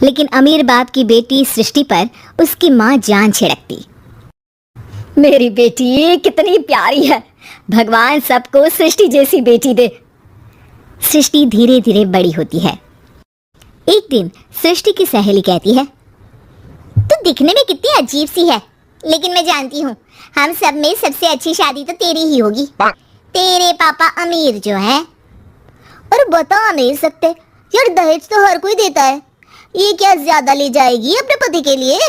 लेकिन अमीर बाप की बेटी सृष्टि पर उसकी माँ जान छिड़कती। मेरी बेटी कितनी प्यारी है, भगवान सबको सृष्टि जैसी बेटी दे। सृष्टि धीरे धीरे बड़ी होती है। एक दिन सृष्टि की सहेली कहती है, तू दिखने में कितनी अजीब सी है, लेकिन मैं जानती हूँ हम सब में सबसे अच्छी शादी तो तेरी ही होगी। तेरे पापा अमीर जो है। और बता नहीं सकते यार, दहेज तो हर कोई देता है, ये क्या ज्यादा ले जाएगी अपने पति के लिए?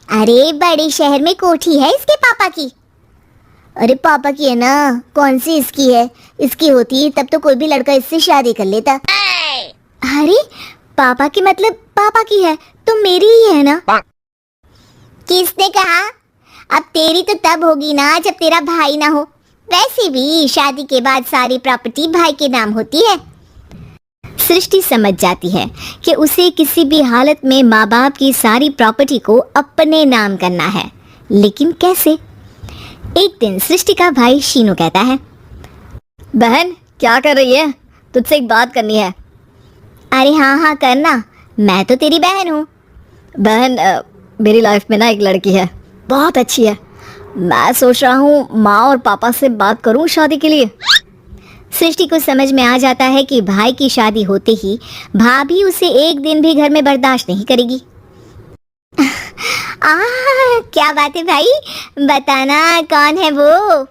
अरे बड़े शहर में कोठी है इसके पापा की। अरे पापा की है ना, कौन सी इसकी है? इसकी होती तब तो कोई भी लड़का इससे शादी कर लेता। अरे पापा की मतलब पापा की है तो मेरी ही है ना? किसने कहा? अब तेरी तो तब होगी ना जब तेरा भाई ना हो। वैसे भी शादी के बाद सारी प्रॉपर्टी भाई के नाम होती है। सृष्टि समझ जाती है कि उसे किसी भी हालत में माँ बाप की सारी प्रॉपर्टी को अपने नाम करना है, लेकिन कैसे? एक दिन सृष्टि का भाई शीनू कहता है, बहन क्या कर रही है? तुझसे एक बात करनी है। अरे हाँ हाँ करना, मैं तो तेरी बहन हूँ। बहन मेरी लाइफ में ना एक लड़की है, बहुत अच्छी है। मैं सोच रहा हूँ माँ और पापा से बात करूँ शादी के लिए। सृष्टि को समझ में आ जाता है कि भाई की शादी होते ही भाभी उसे एक दिन भी घर में बर्दाश्त नहीं करेगी। क्या बात है भाई, बताना कौन है वो?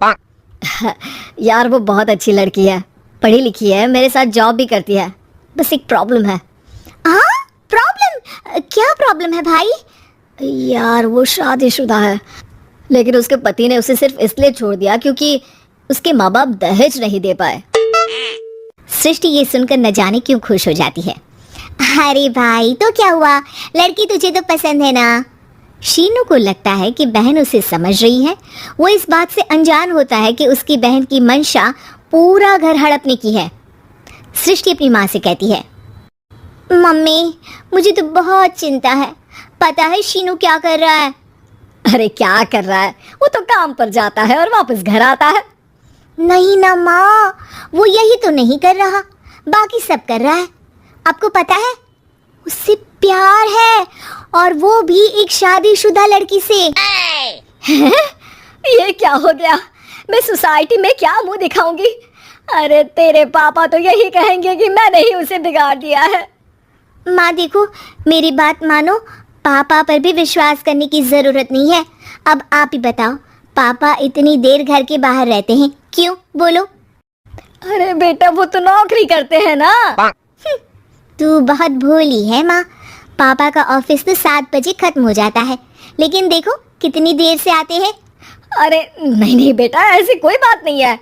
यार वो बहुत अच्छी लड़की है, पढ़ी लिखी है, मेरे साथ जॉब भी करती है। बस एक प्रॉब्लम है। प्रॉब्लम? क्या प्रॉब्लम है भाई? यार वो शादीशुदा है, लेकिन उसके पति ने उसे सिर्फ इसलिए छोड़ दिया क्योंकि उसके माँ बाप दहेज नहीं दे पाए। सृष्टि ये सुनकर न जाने क्यों खुश हो जाती है। अरे भाई तो क्या हुआ, लड़की तुझे तो पसंद है ना? शीनू को लगता है कि बहन उसे समझ रही है। वो इस बात से अनजान होता है कि उसकी बहन की मंशा पूरा घर हड़पने की है। सृष्टि अपनी माँ से कहती है, मम्मी मुझे तो बहुत चिंता है, पता है शीनू क्या कर रहा है? अरे क्या कर रहा है, वो तो काम पर जाता है और वापस घर आता है। नहीं ना माँ, वो यही तो नहीं कर रहा, बाकी सब कर रहा है। आपको पता है उससे प्यार है, और वो भी एक शादीशुदा लड़की से। ये क्या हो गया, मैं सोसाइटी में क्या मुंह दिखाऊंगी? अरे तेरे पापा तो यही कहेंगे कि मैंने ही उसे बिगाड़ दिया है। माँ देखो मेरी बात मानो, पापा पर भी विश्वास करने की जरूरत नहीं है। अब आप ही बताओ, पापा इतनी देर घर के बाहर रहते हैं क्यों? बोलो। अरे बेटा वो तो नौकरी करते हैं ना। तू बहुत भोली है माँ, पापा का ऑफिस तो 7 बजे खत्म हो जाता है, लेकिन देखो कितनी देर से आते हैं। अरे नहीं नहीं बेटा, ऐसी कोई बात नहीं है।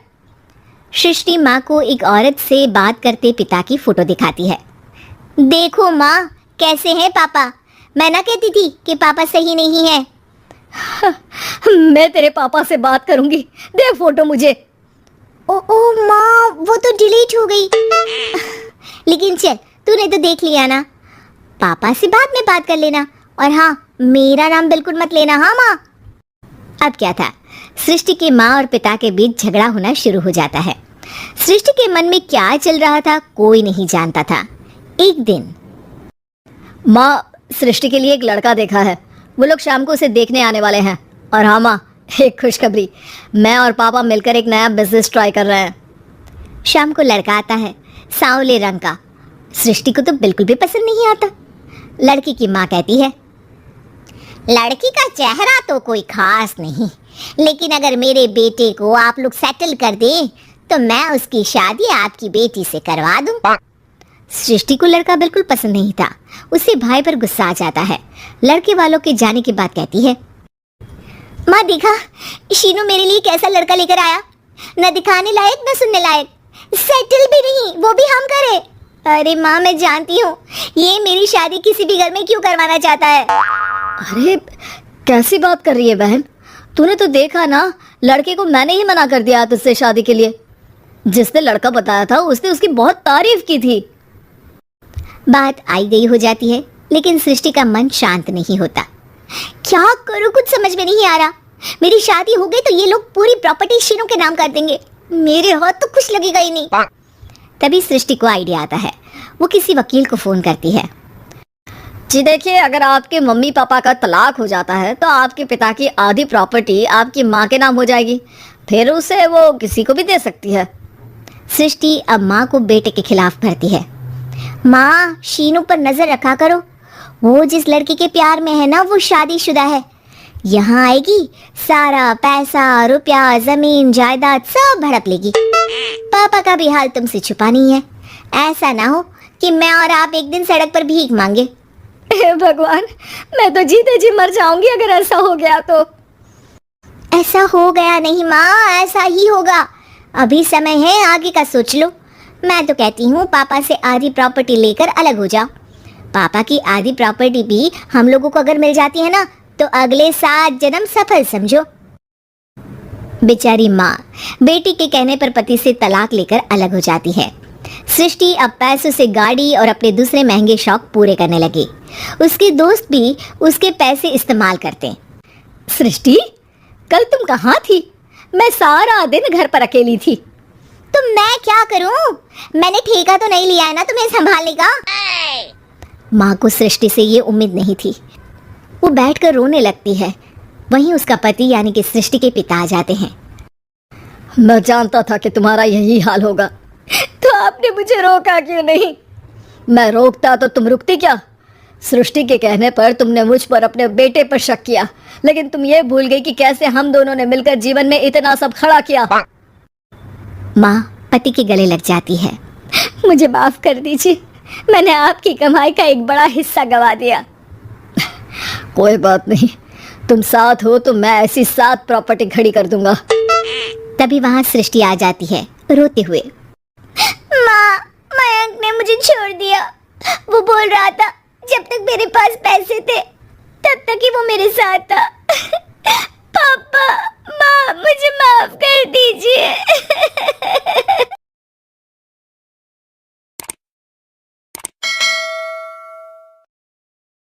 सृष्टि माँ को एक औरत से बात करते पिता की फोटो दिखाती है। देखो माँ कैसे हैं पापा, मैं ना कहती थी कि पापा सही नहीं है। मैं तेरे पापा से बात करूंगी, दे फोटो मुझे। ओ माँ वो तो डिलीट हो गई। लेकिन चल तूने तो देख लिया ना, पापा से बाद में बात कर लेना, और हाँ मेरा नाम बिल्कुल मत लेना। हाँ माँ। अब क्या था, सृष्टि के माँ और पिता के बीच झगड़ा होना शुरू हो जाता है। सृष्टि के मन में क्या चल रहा था कोई नहीं जानता था। एक दिन, माँ सृष्टि के लिए एक लड़का देखा है, वो लोग शाम को उसे देखने आने वाले हैं। और हाँ माँ एक खुशखबरी, मैं और पापा मिलकर एक नया बिजनेस ट्राई कर रहे हैं। शाम को लड़का आता है, सांवले रंग का। सृष्टि को तो बिल्कुल भी पसंद नहीं आता। लड़की की माँ कहती है, लड़की का चेहरा तो कोई खास नहीं, लेकिन अगर मेरे बेटे को आप लोग सेटल कर दें तो मैं उसकी शादी आपकी बेटी से करवा दूं। सृष्टि को लड़का बिल्कुल पसंद नहीं था। उसे भाई पर गुस्सा आ जाता है। लड़के वालों के जाने के बाद कहती है, माँ देखा शीनू मेरे लिए कैसा लड़का लेकर आया, न दिखाने लायक न सुनने लायक, सेटल भी नहीं, वो भी हम करे। अरे माँ मैं जानती हूँ ये मेरी शादी किसी भी घर में क्यों करवाना चाहता है। अरे कैसी बात कर रही है बहन, तूने तो देखा ना, लड़के को मैंने ही मना कर दिया तुझसे शादी के लिए। जिसने लड़का बताया था उसने उसकी बहुत तारीफ की थी। बात आई गई हो जाती है, लेकिन सृष्टि का मन शांत नहीं होता। क्या करूं कुछ समझ में नहीं आ रहा। मेरी शादी हो गई तो ये लोग पूरी प्रॉपर्टी शीनू के नाम कर देंगे, मेरे हाथ तो कुछ लगेगा ही नहीं। तभी सृष्टि को आइडिया आता है। वो किसी वकील को फोन करती है। जी देखिए, अगर आपके मम्मी पापा का तलाक हो जाता है तो आपके पिता की आधी प्रॉपर्टी आपकी माँ के नाम हो जाएगी, फिर उसे वो किसी को भी दे सकती है। सृष्टि अब माँ को बेटे के खिलाफ भरती है। माँ, शीनू पर नजर रखा करो, वो जिस लड़की के प्यार में है ना वो शादीशुदा है। यहाँ आएगी, सारा पैसा रुपया जमीन जायदाद सब हड़प लेगी। पापा का भी हाल तुमसे छुपा नहीं है। ऐसा ना हो कि मैं और आप एक दिन सड़क पर भीख मांगे। हे भगवान, मैं तो जीते जी मर जाऊंगी अगर ऐसा हो गया तो। ऐसा हो गया नहीं माँ, ऐसा ही होगा। अभी समय है, आगे का सोच लो। मैं तो कहती हूँ पापा से आधी प्रॉपर्टी लेकर अलग हो जाओ। पापा की आधी प्रॉपर्टी भी हम लोगों को अगर मिल जाती है ना तो अगले 7 जन्म सफल समझो। बेचारी माँ बेटी के कहने पर पति से तलाक लेकर अलग हो जाती है। सृष्टि अब पैसों से गाड़ी और अपने दूसरे महंगे शौक पूरे करने लगी। उसके दोस्त भी उसके पैसे इस्तेमाल करते। सृष्टि, कल तुम कहाँ थी? मैं सारा दिन घर पर अकेली थी। तो मैं क्या करूं? मैंने ठेका तो नहीं लिया है ना तुम्हें संभालने का। माँ को सृष्टि से ये उम्मीद नहीं थी। वो बैठकर रोने लगती है। वहीं उसका पति यानी कि सृष्टि के पिता आ जाते हैं। मैं जानता था कि तुम्हारा यही हाल होगा, तो आपने मुझे रोका क्यों नहीं? मैं रोकता तो तुम रुकती क्या? सृष्टि के कहने पर तुमने मुझ पर अपने बेटे पर शक किया, लेकिन तुम ये भूल गई कि कैसे हम दोनों ने मिलकर जीवन में इतना सब खड़ा किया। माँ पति के गले लग जाती है। मुझे माफ कर दीजिए, मैंने आपकी कमाई का एक बड़ा हिस्सा गवा दिया। कोई बात नहीं, तुम साथ हो तो मैं ऐसी 7 प्रॉपर्टी खड़ी कर दूंगा। तभी वहां सृष्टि आ जाती है रोते हुए। माँ, मयंक ने मुझे छोड़ दिया। वो बोल रहा था जब तक मेरे पास पैसे थे तब तक ही वो मेरे साथ था,